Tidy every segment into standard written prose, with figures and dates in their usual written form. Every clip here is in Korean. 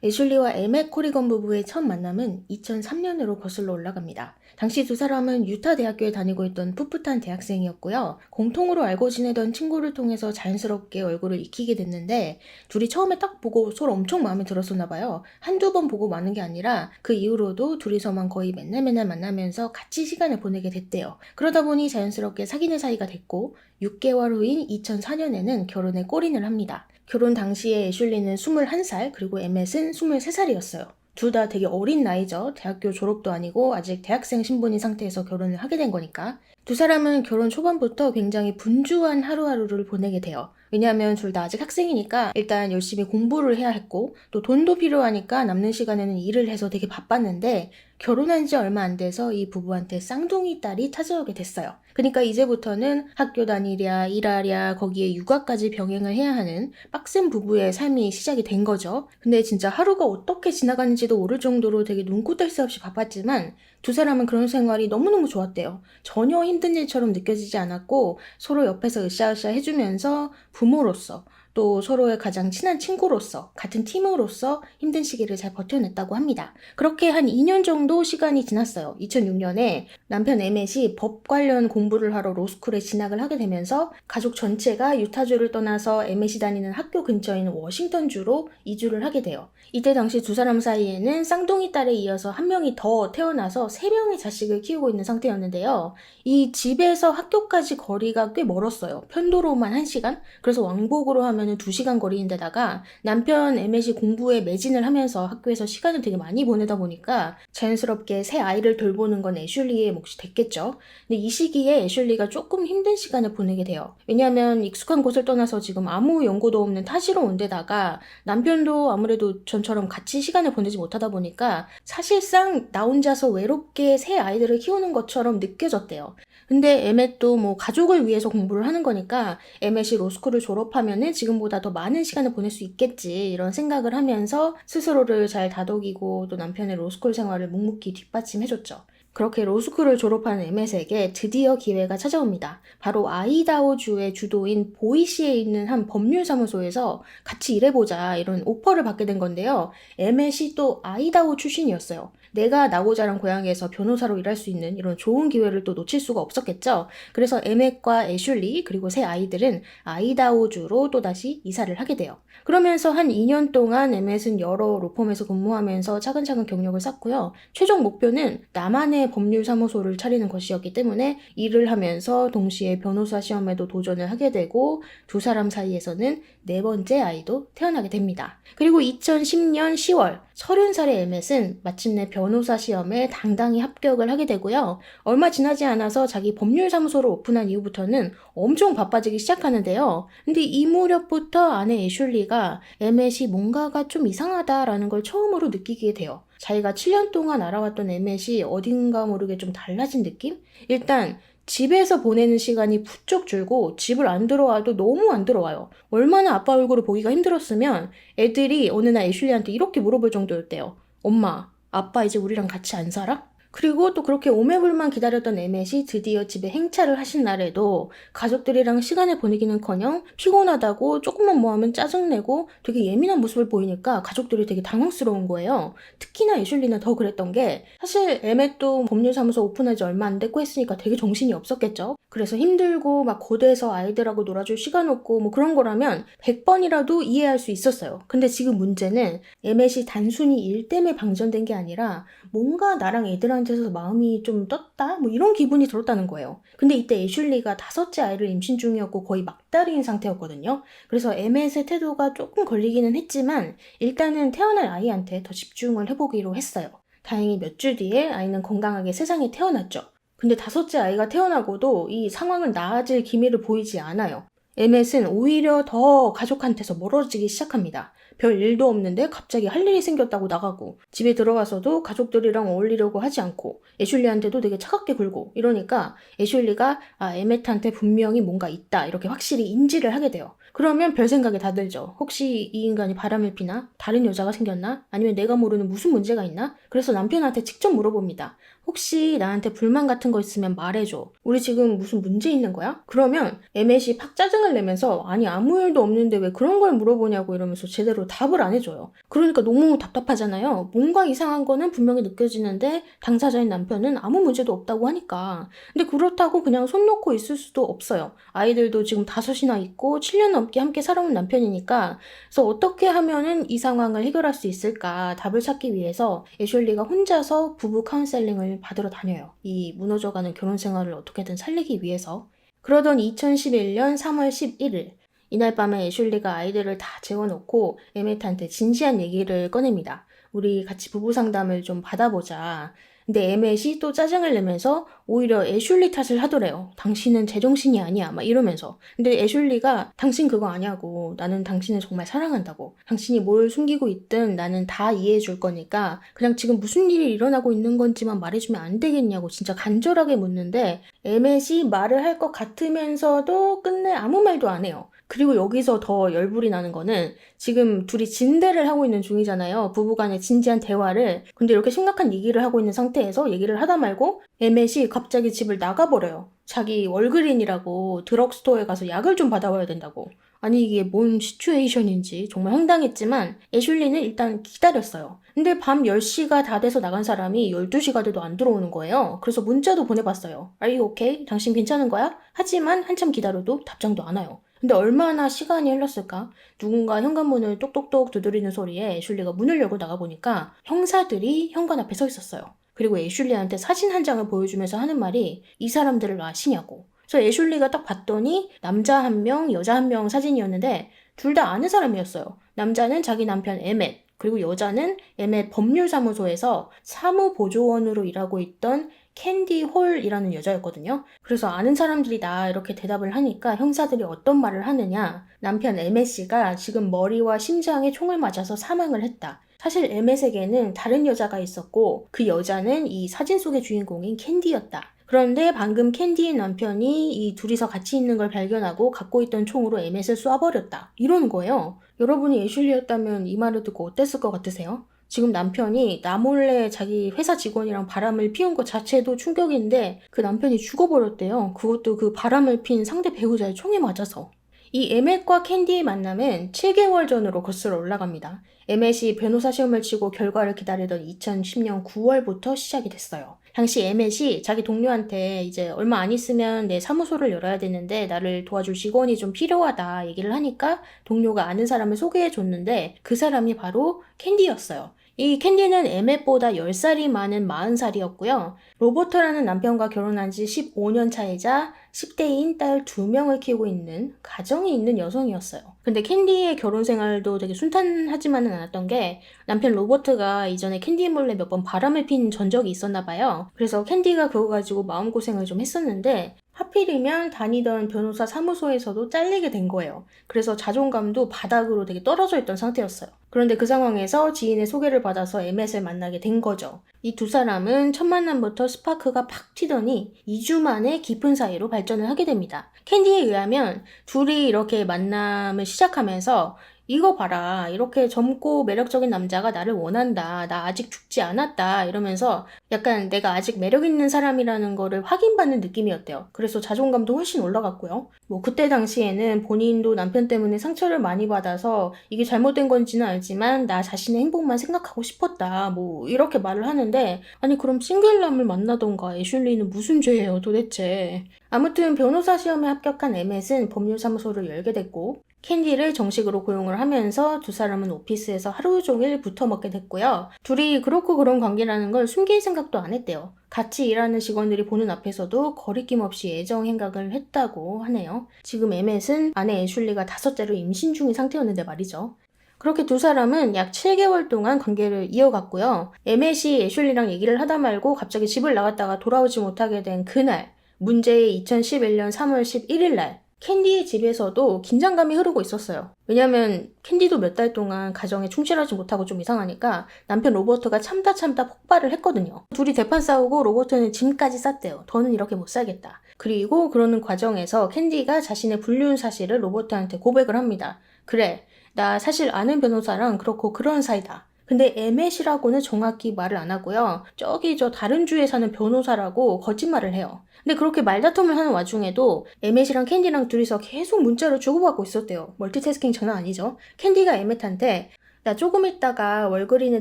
애슐리와 에멧 코리건 부부의 첫 만남은 2003년으로 거슬러 올라갑니다. 당시 두 사람은 유타 대학교에 다니고 있던 풋풋한 대학생이었고요. 공통으로 알고 지내던 친구를 통해서 자연스럽게 얼굴을 익히게 됐는데 둘이 처음에 딱 보고 서로 엄청 마음에 들었었나 봐요. 한두 번 보고 마는 게 아니라 그 이후로도 둘이서만 거의 맨날 만나면서 같이 시간을 보내게 됐대요. 그러다 보니 자연스럽게 사귀는 사이가 됐고 6개월 후인 2004년에는 결혼에 골인을 합니다. 결혼 당시에 애슐리는 21살 그리고 에멧은 23살이었어요. 둘 다 되게 어린 나이죠. 대학교 졸업도 아니고 아직 대학생 신분인 상태에서 결혼을 하게 된 거니까. 두 사람은 결혼 초반부터 굉장히 분주한 하루하루를 보내게 돼요. 왜냐하면 둘 다 아직 학생이니까 일단 열심히 공부를 해야 했고 또 돈도 필요하니까 남는 시간에는 일을 해서 되게 바빴는데 결혼한 지 얼마 안 돼서 이 부부한테 쌍둥이 딸이 찾아오게 됐어요. 그러니까 이제부터는 학교 다니랴 일하랴 거기에 육아까지 병행을 해야 하는 빡센 부부의 삶이 시작이 된 거죠. 근데 진짜 하루가 어떻게 지나가는지도 모를 정도로 되게 눈코 뜰 새 없이 바빴지만 두 사람은 그런 생활이 너무너무 좋았대요. 전혀 힘든 일처럼 느껴지지 않았고 서로 옆에서 으쌰으쌰 해주면서 부모로서 또 서로의 가장 친한 친구로서 같은 팀으로서 힘든 시기를 잘 버텨냈다고 합니다. 그렇게 한 2년 정도 시간이 지났어요. 2006년에 남편 에멧이 법 관련 공부를 하러 로스쿨에 진학을 하게 되면서 가족 전체가 유타주를 떠나서 에멧이 다니는 학교 근처인 워싱턴주로 이주를 하게 돼요. 이때 당시 두 사람 사이에는 쌍둥이 딸에 이어서 한 명이 더 태어나서 3명의 자식을 키우고 있는 상태였는데요. 이 집에서 학교까지 거리가 꽤 멀었어요. 편도로만 1시간? 그래서 왕복으로 하면 2시간 거리인데다가 남편 에멧이 공부에 매진을 하면서 학교에서 시간을 되게 많이 보내다 보니까 자연스럽게 새 아이를 돌보는 건 애슐리의 몫이 됐겠죠. 근데 이 시기에 애슐리가 조금 힘든 시간을 보내게 돼요. 왜냐하면 익숙한 곳을 떠나서 지금 아무 연고도 없는 타지로 온 데다가 남편도 아무래도 전처럼 같이 시간을 보내지 못하다 보니까 사실상 나 혼자서 외롭게 새 아이들을 키우는 것처럼 느껴졌대요. 근데 에멧도 뭐 가족을 위해서 공부를 하는 거니까 에멧이 로스쿨을 졸업하면은 지금보다 더 많은 시간을 보낼 수 있겠지 이런 생각을 하면서 스스로를 잘 다독이고 또 남편의 로스쿨 생활을 묵묵히 뒷받침해줬죠. 그렇게 로스쿨을 졸업한 에멧에게 드디어 기회가 찾아옵니다. 바로 아이다호주의 주도인 보이시에 있는 한 법률사무소에서 같이 일해보자 이런 오퍼를 받게 된 건데요. 에멧이 또 아이다호 출신이었어요. 내가 나고 자란 고향에서 변호사로 일할 수 있는 이런 좋은 기회를 또 놓칠 수가 없었겠죠. 그래서 에멧과 애슐리 그리고 새 아이들은 아이다호주로 또다시 이사를 하게 돼요. 그러면서 한 2년 동안 에멧은 여러 로펌에서 근무하면서 차근차근 경력을 쌓고요. 최종 목표는 나만의 법률사무소를 차리는 것이었기 때문에 일을 하면서 동시에 변호사 시험에도 도전을 하게 되고 두 사람 사이에서는 4번째 아이도 태어나게 됩니다. 그리고 2010년 10월 30살의 에멧은 마침내 변호사 시험에 당당히 합격을 하게 되고요. 얼마 지나지 않아서 자기 법률사무소를 오픈한 이후부터는 엄청 바빠지기 시작하는데요. 근데 이 무렵부터 아내 애슐리가 에멧이 뭔가가 좀 이상하다라는 걸 처음으로 느끼게 돼요. 자기가 7년 동안 알아왔던 에멧이 어딘가 모르게 좀 달라진 느낌? 일단 집에서 보내는 시간이 부쩍 줄고 집을 안 들어와도 너무 안 들어와요. 얼마나 아빠 얼굴을 보기가 힘들었으면 애들이 어느 날 애슐리한테 이렇게 물어볼 정도였대요. 엄마, 아빠 이제 우리랑 같이 안 살아? 그리고 또 그렇게 오매불만 기다렸던 에멧이 드디어 집에 행차를 하신 날에도 가족들이랑 시간을 보내기는커녕 피곤하다고 조금만 뭐 하면 짜증내고 되게 예민한 모습을 보이니까 가족들이 되게 당황스러운 거예요. 특히나 애슐리는 더 그랬던 게 사실 에멧도 법률사무소 오픈한 지 얼마 안 됐고 했으니까 되게 정신이 없었겠죠. 그래서 힘들고 막 고대에서 아이들하고 놀아줄 시간 없고 뭐 그런 거라면 100번이라도 이해할 수 있었어요. 근데 지금 문제는 에멧이 단순히 일 때문에 방전된 게 아니라 뭔가 나랑 애들한테서 마음이 좀 떴다? 뭐 이런 기분이 들었다는 거예요. 근데 이때 애슐리가 5째 아이를 임신 중이었고 거의 막달인 상태였거든요. 그래서 에멧의 태도가 조금 걸리기는 했지만 일단은 태어날 아이한테 더 집중을 해보기로 했어요. 다행히 몇 주 뒤에 아이는 건강하게 세상에 태어났죠. 근데 5째 아이가 태어나고도 이 상황은 나아질 기미를 보이지 않아요. 에멧은 오히려 더 가족한테서 멀어지기 시작합니다. 별 일도 없는데 갑자기 할 일이 생겼다고 나가고 집에 들어가서도 가족들이랑 어울리려고 하지 않고 애슐리한테도 되게 차갑게 굴고 이러니까 애슐리가 에멧한테 분명히 뭔가 있다 이렇게 확실히 인지를 하게 돼요. 그러면 별 생각이 다 들죠. 혹시 이 인간이 바람을 피나? 다른 여자가 생겼나? 아니면 내가 모르는 무슨 문제가 있나? 그래서 남편한테 직접 물어봅니다. 혹시 나한테 불만 같은 거 있으면 말해줘. 우리 지금 무슨 문제 있는 거야? 그러면 에멧이 팍 짜증을 내면서 아니 아무 일도 없는데 왜 그런 걸 물어보냐고 이러면서 제대로 답을 안 해줘요. 그러니까 너무 답답하잖아요. 뭔가 이상한 거는 분명히 느껴지는데 당사자인 남편은 아무 문제도 없다고 하니까. 근데 그렇다고 그냥 손 놓고 있을 수도 없어요. 아이들도 지금 5이나 있고 7년 넘게 함께 살아온 남편이니까. 그래서 어떻게 하면은 이 상황을 해결할 수 있을까 답을 찾기 위해서 애슐리가 혼자서 부부 카운셀링을 받으러 다녀요. 이 무너져가는 결혼 생활을 어떻게든 살리기 위해서. 그러던 2011년 3월 11일 이날 밤에 애슐리가 아이들을 다 재워놓고 에멧한테 진지한 얘기를 꺼냅니다. 우리 같이 부부 상담을 좀 받아보자. 근데 에멧이 또 짜증을 내면서 오히려 애슐리 탓을 하더래요. 당신은 제정신이 아니야 막 이러면서. 근데 애슐리가 당신 그거 아냐고. 나는 당신을 정말 사랑한다고. 당신이 뭘 숨기고 있든 나는 다 이해해 줄 거니까 그냥 지금 무슨 일이 일어나고 있는 건지만 말해주면 안 되겠냐고 진짜 간절하게 묻는데 에멧이 말을 할 것 같으면서도 끝내 아무 말도 안 해요. 그리고 여기서 더 열불이 나는 거는 지금 둘이 진대를 하고 있는 중이잖아요. 부부간의 진지한 대화를. 근데 이렇게 심각한 얘기를 하고 있는 상태에서 얘기를 하다 말고 에멧이 갑자기 집을 나가버려요. 자기 월그린이라고 드럭스토어에 가서 약을 좀 받아와야 된다고. 아니 이게 뭔 시츄에이션인지 정말 황당했지만 애슐리는 일단 기다렸어요. 근데 밤 10시가 다 돼서 나간 사람이 12시가 돼도 안 들어오는 거예요. 그래서 문자도 보내봤어요. Are you okay? 당신 괜찮은 거야? 하지만 한참 기다려도 답장도 안 와요. 근데 얼마나 시간이 흘렀을까? 누군가 현관문을 똑똑똑 두드리는 소리에 애슐리가 문을 열고 나가보니까 형사들이 현관 앞에 서 있었어요. 그리고 애슐리한테 사진 한 장을 보여주면서 하는 말이 이 사람들을 아시냐고. 그래서 애슐리가 딱 봤더니 남자 1명, 여자 1명 사진이었는데 둘 다 아는 사람이었어요. 남자는 자기 남편 에멧, 그리고 여자는 에멧 법률사무소에서 사무보조원으로 일하고 있던 캔디 홀이라는 여자였거든요. 그래서 아는 사람들이다 이렇게 대답을 하니까 형사들이 어떤 말을 하느냐. 남편 에멧 씨가 지금 머리와 심장에 총을 맞아서 사망을 했다. 사실 에멧에게는 다른 여자가 있었고 그 여자는 이 사진 속의 주인공인 캔디였다. 그런데 방금 캔디의 남편이 이 둘이서 같이 있는 걸 발견하고 갖고 있던 총으로 에멧을 쏴버렸다. 이러는 거예요. 여러분이 애슐리였다면 이 말을 듣고 어땠을 것 같으세요? 지금 남편이 나 몰래 자기 회사 직원이랑 바람을 피운 것 자체도 충격인데 그 남편이 죽어버렸대요. 그것도 그 바람을 핀 상대 배우자의 총에 맞아서. 이 에멧과 캔디의 만남은 7개월 전으로 거슬러 올라갑니다. 에멧이 변호사 시험을 치고 결과를 기다리던 2010년 9월부터 시작이 됐어요. 당시 에멧이 자기 동료한테 이제 얼마 안 있으면 내 사무소를 열어야 되는데 나를 도와줄 직원이 좀 필요하다 얘기를 하니까 동료가 아는 사람을 소개해 줬는데 그 사람이 바로 캔디였어요. 이 캔디는 에멧보다 10살이 많은 40살이었고요. 로버트라는 남편과 결혼한 지 15년 차이자 10대인 딸 2명을 키우고 있는 가정이 있는 여성이었어요. 근데 캔디의 결혼 생활도 되게 순탄하지만은 않았던 게 남편 로버트가 이전에 캔디 몰래 몇 번 바람을 핀 전적이 있었나 봐요. 그래서 캔디가 그거 가지고 마음고생을 좀 했었는데 하필이면 다니던 변호사 사무소에서도 잘리게 된 거예요. 그래서 자존감도 바닥으로 되게 떨어져 있던 상태였어요. 그런데 그 상황에서 지인의 소개를 받아서 에멧을 만나게 된 거죠. 이 두 사람은 첫 만남부터 스파크가 팍 튀더니 2주 만에 깊은 사이로 발전을 하게 됩니다. 캔디에 의하면 둘이 이렇게 만남을 시작하면서 이거 봐라. 이렇게 젊고 매력적인 남자가 나를 원한다. 나 아직 죽지 않았다. 이러면서 약간 내가 아직 매력 있는 사람이라는 거를 확인받는 느낌이었대요. 그래서 자존감도 훨씬 올라갔고요. 뭐 그때 당시에는 본인도 남편 때문에 상처를 많이 받아서 이게 잘못된 건지는 알지만 나 자신의 행복만 생각하고 싶었다. 뭐 이렇게 말을 하는데 아니 그럼 싱글남을 만나던가 애슐리는 무슨 죄예요 도대체. 아무튼 변호사 시험에 합격한 에멧은 법률사무소를 열게 됐고 캔디를 정식으로 고용을 하면서 두 사람은 오피스에서 하루 종일 붙어먹게 됐고요. 둘이 그렇고 그런 관계라는 걸 숨길 생각도 안 했대요. 같이 일하는 직원들이 보는 앞에서도 거리낌 없이 애정 행각을 했다고 하네요. 지금 에멧은 아내 애슐리가 5째로 임신 중인 상태였는데 말이죠. 그렇게 두 사람은 약 7개월 동안 관계를 이어갔고요. 에멧이 애슐리랑 얘기를 하다 말고 갑자기 집을 나갔다가 돌아오지 못하게 된 그날 문제의 2011년 3월 11일 날 캔디의 집에서도 긴장감이 흐르고 있었어요. 왜냐면 캔디도 몇 달 동안 가정에 충실하지 못하고 좀 이상하니까 남편 로버트가 참다 폭발을 했거든요. 둘이 대판 싸우고 로버트는 짐까지 쌌대요. 더는 이렇게 못 살겠다. 그리고 그러는 과정에서 캔디가 자신의 불륜 사실을 로버트한테 고백을 합니다. 그래, 나 사실 아는 변호사랑 그렇고 그런 사이다. 근데 에멧이라고는 정확히 말을 안 하고요. 저기 저 다른 주에 사는 변호사라고 거짓말을 해요. 근데 그렇게 말다툼을 하는 와중에도 에멧이랑 캔디랑 둘이서 계속 문자를 주고받고 있었대요. 멀티태스킹 장난 아니죠? 캔디가 에멧한테 나 조금 있다가 월그린에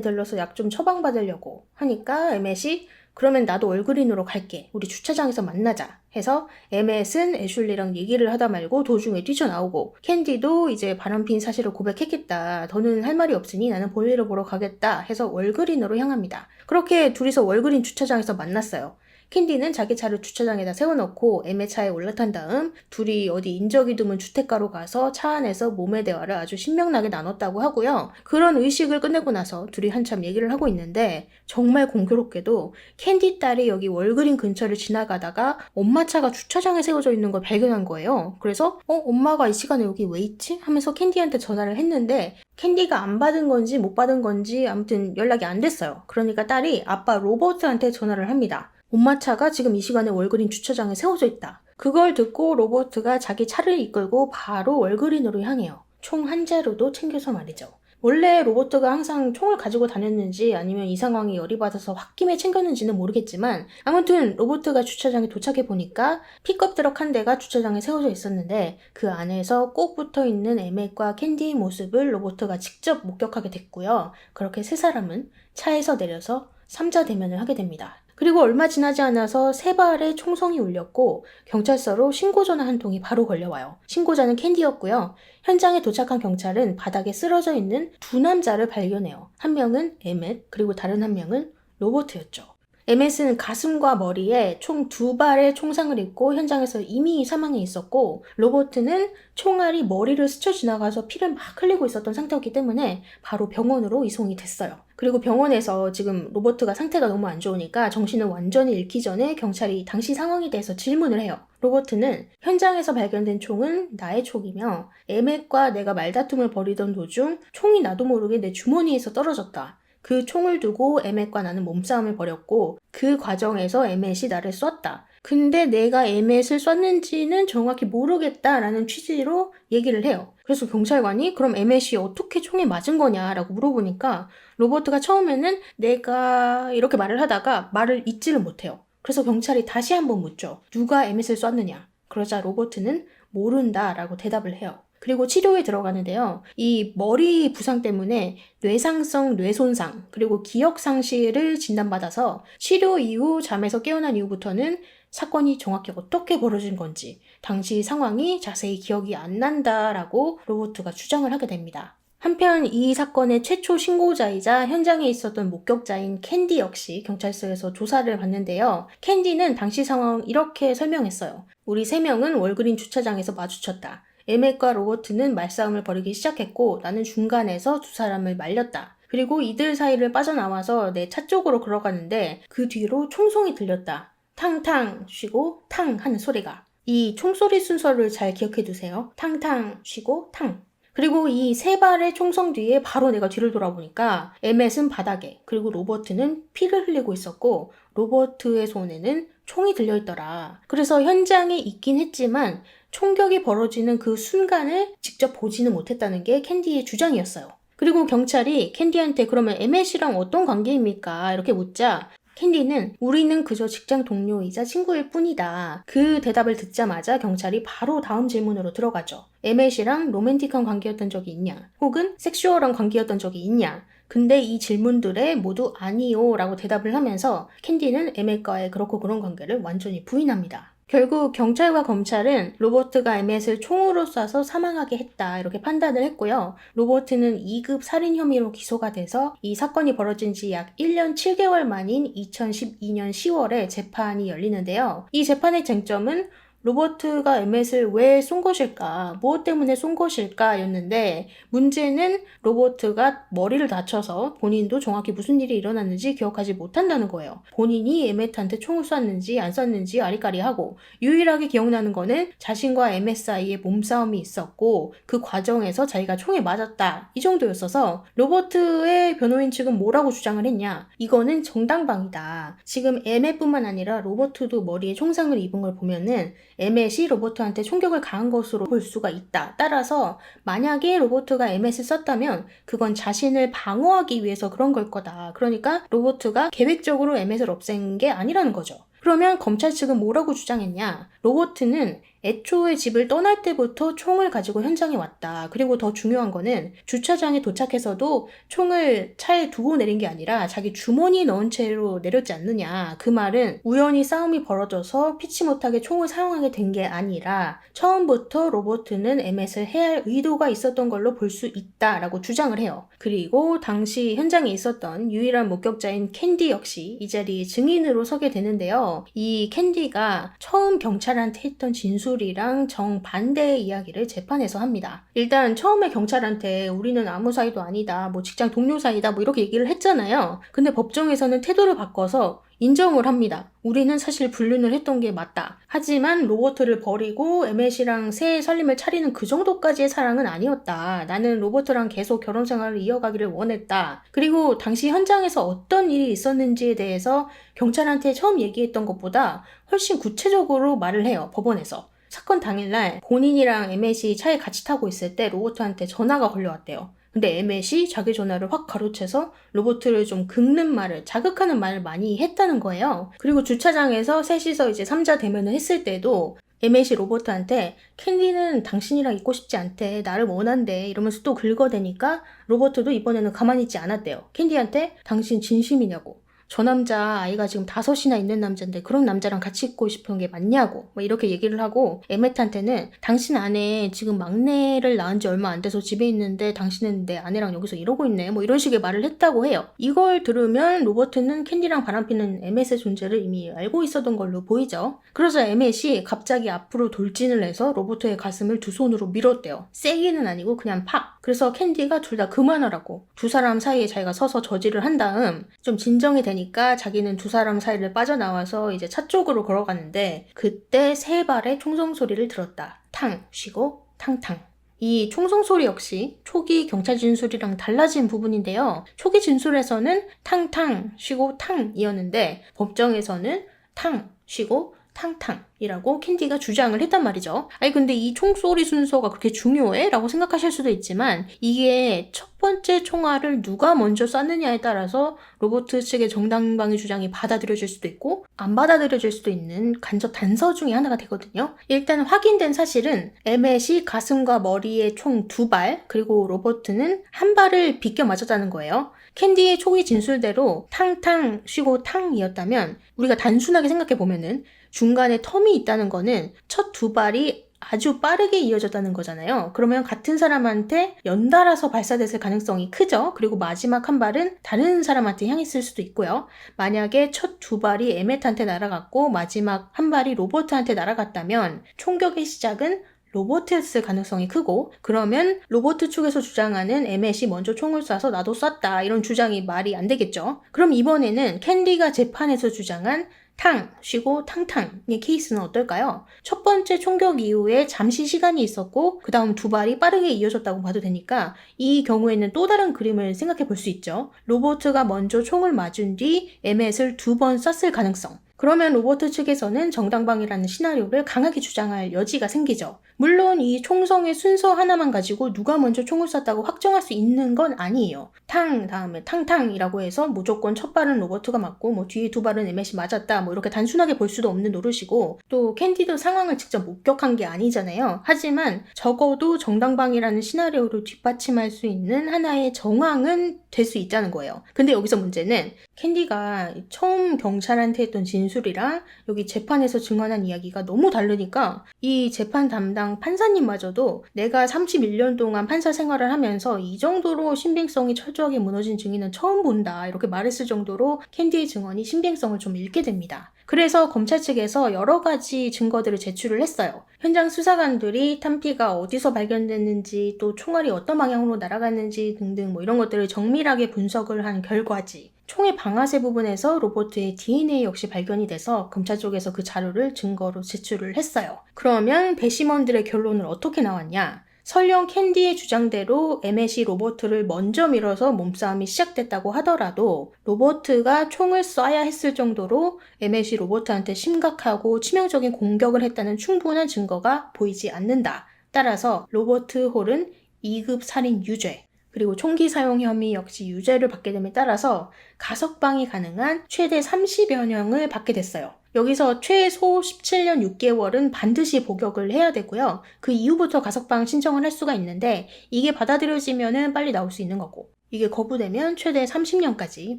들러서 약 좀 처방받으려고 하니까 에멧이 그러면 나도 월그린으로 갈게. 우리 주차장에서 만나자. 해서 에멧은 애슐리랑 얘기를 하다 말고 도중에 뛰쳐나오고 캔디도 이제 바람핀 사실을 고백했겠다. 더는 할 말이 없으니 나는 볼일을 보러 가겠다. 해서 월그린으로 향합니다. 그렇게 둘이서 월그린 주차장에서 만났어요. 캔디는 자기 차를 주차장에다 세워놓고 에멧 차에 올라탄 다음 둘이 어디 인적이 드문 주택가로 가서 차 안에서 몸의 대화를 아주 신명나게 나눴다고 하고요. 그런 의식을 끝내고 나서 둘이 한참 얘기를 하고 있는데 정말 공교롭게도 캔디 딸이 여기 월그린 근처를 지나가다가 엄마 차가 주차장에 세워져 있는 걸 발견한 거예요. 그래서 엄마가 이 시간에 여기 왜 있지? 하면서 캔디한테 전화를 했는데 캔디가 안 받은 건지 못 받은 건지 아무튼 연락이 안 됐어요. 그러니까 딸이 아빠 로버트한테 전화를 합니다. 엄마 차가 지금 이 시간에 월그린 주차장에 세워져 있다. 그걸 듣고 로버트가 자기 차를 이끌고 바로 월그린으로 향해요. 총 한 자루도 챙겨서 말이죠. 원래 로버트가 항상 총을 가지고 다녔는지 아니면 이 상황이 열이 받아서 홧김에 챙겼는지는 모르겠지만 아무튼 로버트가 주차장에 도착해 보니까 픽업 트럭 한 대가 주차장에 세워져 있었는데 그 안에서 꼭 붙어있는 에멧과 캔디의 모습을 로버트가 직접 목격하게 됐고요. 그렇게 세 사람은 차에서 내려서 3자 대면을 하게 됩니다. 그리고 얼마 지나지 않아서 세 발의 총성이 울렸고 경찰서로 신고전화 한 통이 바로 걸려와요. 신고자는 캔디였고요. 현장에 도착한 경찰은 바닥에 쓰러져 있는 두 남자를 발견해요. 한 명은 에멧 그리고 다른 한 명은 로버트였죠. 에멧은 가슴과 머리에 총 2발의 총상을 입고 현장에서 이미 사망해 있었고 로버트는 총알이 머리를 스쳐 지나가서 피를 막 흘리고 있었던 상태였기 때문에 바로 병원으로 이송이 됐어요. 그리고 병원에서 지금 로버트가 상태가 너무 안 좋으니까 정신을 완전히 잃기 전에 경찰이 당시 상황에 대해서 질문을 해요. 로버트는 현장에서 발견된 총은 나의 총이며 에멧과 내가 말다툼을 벌이던 도중 총이 나도 모르게 내 주머니에서 떨어졌다. 그 총을 두고 에멧과 나는 몸싸움을 벌였고 그 과정에서 에멧이 나를 쐈다. 근데 내가 에멧을 쐈는지는 정확히 모르겠다라는 취지로 얘기를 해요. 그래서 경찰관이 그럼 에멧이 어떻게 총에 맞은 거냐라고 물어보니까 로버트가 처음에는 내가 이렇게 말을 하다가 말을 잇지를 못해요. 그래서 경찰이 다시 한번 묻죠. 누가 에멧을 쐈느냐? 그러자 로버트는 모른다라고 대답을 해요. 그리고 치료에 들어가는데요. 이 머리 부상 때문에 뇌상성 뇌손상 그리고 기억상실을 진단받아서 치료 이후 잠에서 깨어난 이후부터는 사건이 정확히 어떻게 벌어진 건지 당시 상황이 자세히 기억이 안 난다라고 로버트가 주장을 하게 됩니다. 한편 이 사건의 최초 신고자이자 현장에 있었던 목격자인 캔디 역시 경찰서에서 조사를 받는데요. 캔디는 당시 상황 이렇게 설명했어요. 우리 3명은 월그린 주차장에서 마주쳤다. 에멧과 로버트는 말싸움을 벌이기 시작했고 나는 중간에서 두 사람을 말렸다. 그리고 이들 사이를 빠져나와서 내 차 쪽으로 걸어가는데 그 뒤로 총성이 들렸다. 탕탕 쉬고 탕 하는 소리가. 이 총소리 순서를 잘 기억해 두세요. 탕탕 쉬고 탕. 그리고 이 3발의 총성 뒤에 바로 내가 뒤를 돌아보니까 에멧은 바닥에 그리고 로버트는 피를 흘리고 있었고 로버트의 손에는 총이 들려있더라. 그래서 현장에 있긴 했지만 총격이 벌어지는 그 순간을 직접 보지는 못했다는 게 캔디의 주장이었어요. 그리고 경찰이 캔디한테 그러면 에멧이랑 어떤 관계입니까? 이렇게 묻자 캔디는 우리는 그저 직장 동료이자 친구일 뿐이다. 그 대답을 듣자마자 경찰이 바로 다음 질문으로 들어가죠. 에멧이랑 로맨틱한 관계였던 적이 있냐? 혹은 섹슈얼한 관계였던 적이 있냐? 근데 이 질문들에 모두 아니요 라고 대답을 하면서 캔디는 에멧과의 그렇고 그런 관계를 완전히 부인합니다. 결국 경찰과 검찰은 로버트가 에멧을 총으로 쏴서 사망하게 했다 이렇게 판단을 했고요. 로버트는 2급 살인 혐의로 기소가 돼서 이 사건이 벌어진 지 약 1년 7개월 만인 2012년 10월에 재판이 열리는데요. 이 재판의 쟁점은 로버트가 에멧을 왜 쏜 것일까? 무엇 때문에 쏜 것일까? 였는데 문제는 로버트가 머리를 다쳐서 본인도 정확히 무슨 일이 일어났는지 기억하지 못한다는 거예요. 본인이 에멧한테 총을 쐈는지 안 쐈는지 아리까리하고 유일하게 기억나는 거는 자신과 에멧 사이에 몸싸움이 있었고 그 과정에서 자기가 총에 맞았다. 이 정도였어서 로버트의 변호인 측은 뭐라고 주장을 했냐? 이거는 정당방위다. 지금 에멧뿐만 아니라 로버트도 머리에 총상을 입은 걸 보면은 에멧이 로버트한테 총격을 가한 것으로 볼 수가 있다. 따라서 만약에 로버트가 에멧을 썼다면 그건 자신을 방어하기 위해서 그런 걸 거다. 그러니까 로버트가 계획적으로 에멧을 없앤 게 아니라는 거죠. 그러면 검찰 측은 뭐라고 주장했냐? 로버트는 애초에 집을 떠날 때부터 총을 가지고 현장에 왔다. 그리고 더 중요한 거는 주차장에 도착해서도 총을 차에 두고 내린 게 아니라 자기 주머니에 넣은 채로 내렸지 않느냐. 그 말은 우연히 싸움이 벌어져서 피치 못하게 총을 사용하게 된 게 아니라 처음부터 로버트는 에멧을 해야 할 의도가 있었던 걸로 볼 수 있다라고 주장을 해요. 그리고 당시 현장에 있었던 유일한 목격자인 캔디 역시 이 자리에 증인으로 서게 되는데요. 이 캔디가 처음 경찰한테 했던 진술이랑 정반대의 이야기를 재판에서 합니다. 일단 처음에 경찰한테 우리는 아무 사이도 아니다, 뭐 직장 동료 사이다, 뭐 이렇게 얘기를 했잖아요. 근데 법정에서는 태도를 바꿔서 인정을 합니다. 우리는 사실 불륜을 했던 게 맞다. 하지만 로버트를 버리고 에멧이랑 새 살림을 차리는 그 정도까지의 사랑은 아니었다. 나는 로버트랑 계속 결혼 생활을 이어가기를 원했다. 그리고 당시 현장에서 어떤 일이 있었는지에 대해서 경찰한테 처음 얘기했던 것보다 훨씬 구체적으로 말을 해요. 법원에서. 사건 당일날 본인이랑 에멧이 차에 같이 타고 있을 때 로버트한테 전화가 걸려왔대요. 근데 에멧이 자기 전화를 확 가로채서 로버트를 좀 긁는 말을, 자극하는 말을 많이 했다는 거예요. 그리고 주차장에서 셋이서 이제 3자 대면을 했을 때도 에멧이 로버트한테 캔디는 당신이랑 있고 싶지 않대, 나를 원한대 이러면서 또 긁어대니까 로버트도 이번에는 가만히 있지 않았대요. 캔디한테 당신 진심이냐고, 저 남자 아이가 지금 5이나 있는 남자인데 그런 남자랑 같이 있고 싶은 게 맞냐고 뭐 이렇게 얘기를 하고, 에멧한테는 당신 아내 지금 막내를 낳은 지 얼마 안 돼서 집에 있는데 당신은 내 아내랑 여기서 이러고 있네 뭐 이런 식의 말을 했다고 해요. 이걸 들으면 로버트는 캔디랑 바람피는 에멧의 존재를 이미 알고 있었던 걸로 보이죠. 그래서 에멧이 갑자기 앞으로 돌진을 해서 로버트의 가슴을 두 손으로 밀었대요. 세기는 아니고 그냥 팍. 그래서 캔디가 둘 다 그만하라고, 두 사람 사이에 자기가 서서 저지를 한 다음 좀 진정이 되니까 자기는 두 사람 사이를 빠져나와서 이제 차 쪽으로 걸어가는데 그때 3발의 총성 소리를 들었다. 탕 쉬고 탕탕. 이 총성 소리 역시 초기 경찰 진술이랑 달라진 부분인데요. 초기 진술에서는 탕탕 쉬고 탕이었는데 법정에서는 탕 쉬고 탕탕이라고 캔디가 주장을 했단 말이죠. 아니 근데 이 총소리 순서가 그렇게 중요해? 라고 생각하실 수도 있지만 이게 첫 번째 총알을 누가 먼저 쐈느냐에 따라서 로버트 측의 정당방위 주장이 받아들여질 수도 있고 안 받아들여질 수도 있는 간접 단서 중에 하나가 되거든요. 일단 확인된 사실은 에멧이 가슴과 머리에 총 2발, 그리고 로버트는 1발을 비껴 맞았다는 거예요. 캔디의 초기 진술대로 탕탕 쉬고 탕이었다면 우리가 단순하게 생각해보면은 중간에 텀이 있다는 거는 첫 2발이 아주 빠르게 이어졌다는 거잖아요. 그러면 같은 사람한테 연달아서 발사됐을 가능성이 크죠. 그리고 마지막 1발은 다른 사람한테 향했을 수도 있고요. 만약에 첫 2발이 에멧한테 날아갔고 마지막 1발이 로버트한테 날아갔다면 총격의 시작은 로버트였을 가능성이 크고, 그러면 로버트 측에서 주장하는 에멧이 먼저 총을 쏴서 나도 쐈다 이런 주장이 말이 안 되겠죠. 그럼 이번에는 캔디가 재판에서 주장한 탕 쉬고 탕탕의 케이스는 어떨까요? 첫 번째 총격 이후에 잠시 시간이 있었고 그 다음 2발이 빠르게 이어졌다고 봐도 되니까 이 경우에는 또 다른 그림을 생각해 볼 수 있죠. 로버트가 먼저 총을 맞은 뒤 에멧을 2번 쐈을 가능성. 그러면 로버트 측에서는 정당방위라는 시나리오를 강하게 주장할 여지가 생기죠. 물론 이 총성의 순서 하나만 가지고 누가 먼저 총을 쐈다고 확정할 수 있는 건 아니에요. 탕 다음에 탕탕이라고 해서 무조건 첫 발은 로버트가 맞고 뭐 뒤에 2발은 에멧이 맞았다 뭐 이렇게 단순하게 볼 수도 없는 노릇이고, 또 캔디도 상황을 직접 목격한 게 아니잖아요. 하지만 적어도 정당방위라는 시나리오를 뒷받침할 수 있는 하나의 정황은 될 수 있다는 거예요. 근데 여기서 문제는 캔디가 처음 경찰한테 했던 진술이랑 여기 재판에서 증언한 이야기가 너무 다르니까 이 재판 담당 판사님마저도 내가 31년 동안 판사 생활을 하면서 이 정도로 신빙성이 철저하게 무너진 증인은 처음 본다 이렇게 말했을 정도로 캔디의 증언이 신빙성을 좀 잃게 됩니다. 그래서 검찰 측에서 여러 가지 증거들을 제출을 했어요. 현장 수사관들이 탄피가 어디서 발견됐는지 또 총알이 어떤 방향으로 날아갔는지 등등 이런 것들을 정밀하게 분석을 한 결과지. 총의 방아쇠 부분에서 로버트의 DNA 역시 발견이 돼서 검찰 쪽에서 그 자료를 증거로 제출을 했어요. 그러면 배심원들의 결론은 어떻게 나왔냐? 설령 캔디의 주장대로 엠맷이 로버트를 먼저 밀어서 몸싸움이 시작됐다고 하더라도 로버트가 총을 쏴야 했을 정도로 엠맷이 로버트한테 심각하고 치명적인 공격을 했다는 충분한 증거가 보이지 않는다. 따라서 로버트 홀은 2급 살인 유죄, 그리고 총기 사용 혐의 역시 유죄를 받게 됨에 따라서 가석방이 가능한 최대 30여년을 받게 됐어요. 여기서 최소 17년 6개월은 반드시 복역을 해야 되고요. 그 이후부터 가석방 신청을 할 수가 있는데 이게 받아들여지면은 빨리 나올 수 있는 거고 이게 거부되면 최대 30년까지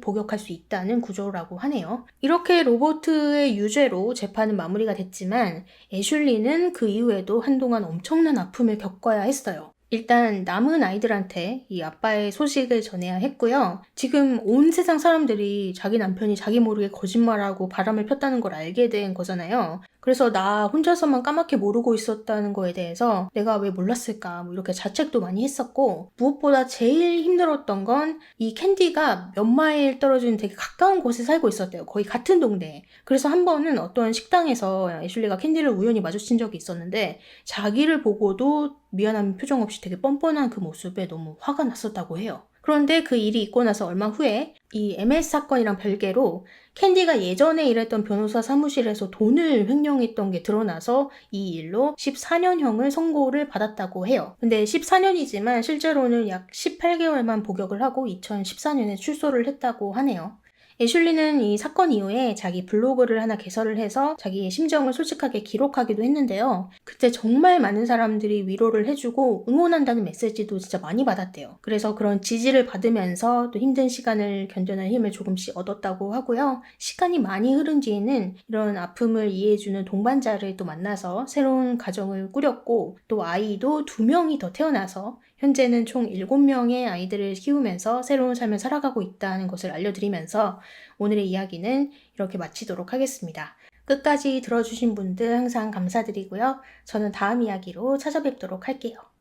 복역할 수 있다는 구조라고 하네요. 이렇게 로버트의 유죄로 재판은 마무리가 됐지만 애슐리는 그 이후에도 한동안 엄청난 아픔을 겪어야 했어요. 일단 남은 아이들한테 이 아빠의 소식을 전해야 했고요. 지금 온 세상 사람들이 자기 남편이 자기 모르게 거짓말하고 바람을 폈다는 걸 알게 된 거잖아요. 그래서 나 혼자서만 까맣게 모르고 있었다는 거에 대해서 내가 왜 몰랐을까 이렇게 자책도 많이 했었고, 무엇보다 제일 힘들었던 건 이 캔디가 몇 마일 떨어진 되게 가까운 곳에 살고 있었대요. 거의 같은 동네에. 그래서 한 번은 어떤 식당에서 애슐리가 캔디를 우연히 마주친 적이 있었는데 자기를 보고도 미안한 표정 없이 되게 뻔뻔한 그 모습에 너무 화가 났었다고 해요. 그런데 그 일이 있고 나서 얼마 후에 이 MS 사건이랑 별개로 캔디가 예전에 일했던 변호사 사무실에서 돈을 횡령했던 게 드러나서 이 일로 14년형을 선고를 받았다고 해요. 근데 14년이지만 실제로는 약 18개월만 복역을 하고 2014년에 출소를 했다고 하네요. 애슐리는 이 사건 이후에 자기 블로그를 하나 개설을 해서 자기의 심정을 솔직하게 기록하기도 했는데요. 그때 정말 많은 사람들이 위로를 해주고 응원한다는 메시지도 진짜 많이 받았대요. 그래서 그런 지지를 받으면서 또 힘든 시간을 견뎌낼 힘을 조금씩 얻었다고 하고요. 시간이 많이 흐른 뒤에는 이런 아픔을 이해해주는 동반자를 또 만나서 새로운 가정을 꾸렸고 또 아이도 2명이 더 태어나서 현재는 총 7명의 아이들을 키우면서 새로운 삶을 살아가고 있다는 것을 알려드리면서 오늘의 이야기는 이렇게 마치도록 하겠습니다. 끝까지 들어주신 분들 항상 감사드리고요. 저는 다음 이야기로 찾아뵙도록 할게요.